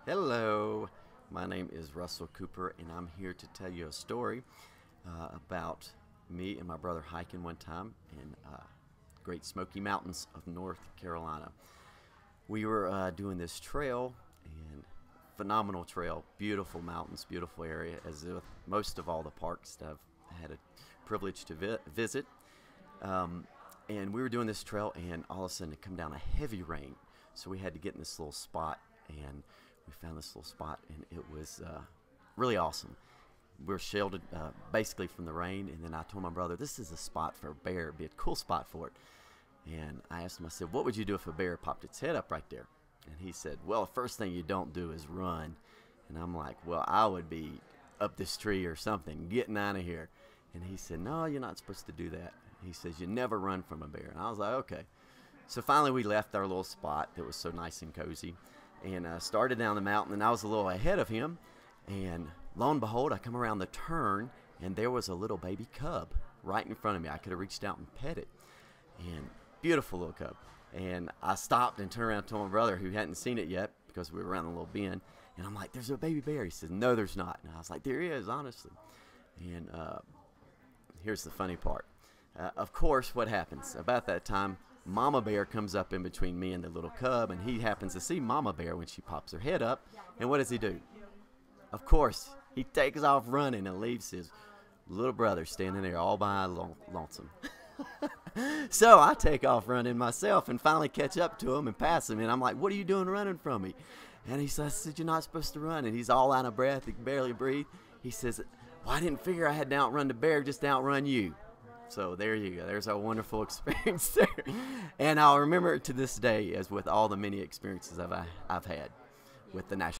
Hello, my name is Russell Cooper, and I'm here to tell you a story about me and my brother hiking one time in Great Smoky Mountains of North Carolina. We were doing this trail, and phenomenal trail, beautiful mountains, beautiful area, as with most of all the parks that I've had a privilege to visit. And we were doing this trail, and all of a sudden it come down a heavy rain, so we had to get in this little spot, and we found this little spot, and it was really awesome. We were shielded basically from the rain, and then I told my brother, this is a spot for a bear. It'd be a cool spot for it. And I asked him, I said, what would you do if a bear popped its head up right there? And he said, well, the first thing you don't do is run. And I'm like, well, I would be up this tree or something, getting out of here. And he said, no, you're not supposed to do that. He says, you never run from a bear. And I was like, okay. So finally we left our little spot that was so nice and cozy, and started down the mountain, and I was a little ahead of him, and lo and behold, I come around the turn, and there was a little baby cub right in front of me. I could have reached out and pet it, and beautiful little cub. And I stopped and turned around and told my brother, who hadn't seen it yet because we were around the little bend, and I'm like, there's a baby bear. He says, no, there's not. And I was like, there is, honestly. And here's the funny part. Of course, what happens? About that time, Mama Bear comes up in between me and the little cub, and he happens to see Mama Bear when she pops her head up. And what does he do? Of course, he takes off running and leaves his little brother standing there all by lonesome. So I take off running myself and finally catch up to him and pass him. And I'm like, what are you doing running from me? And he says, you're not supposed to run. And he's all out of breath. He can barely breathe. He says, well, I didn't figure I had to outrun the bear just to outrun you. So there you go. There's a wonderful experience there. And I'll remember it to this day, as with all the many experiences I've had with the National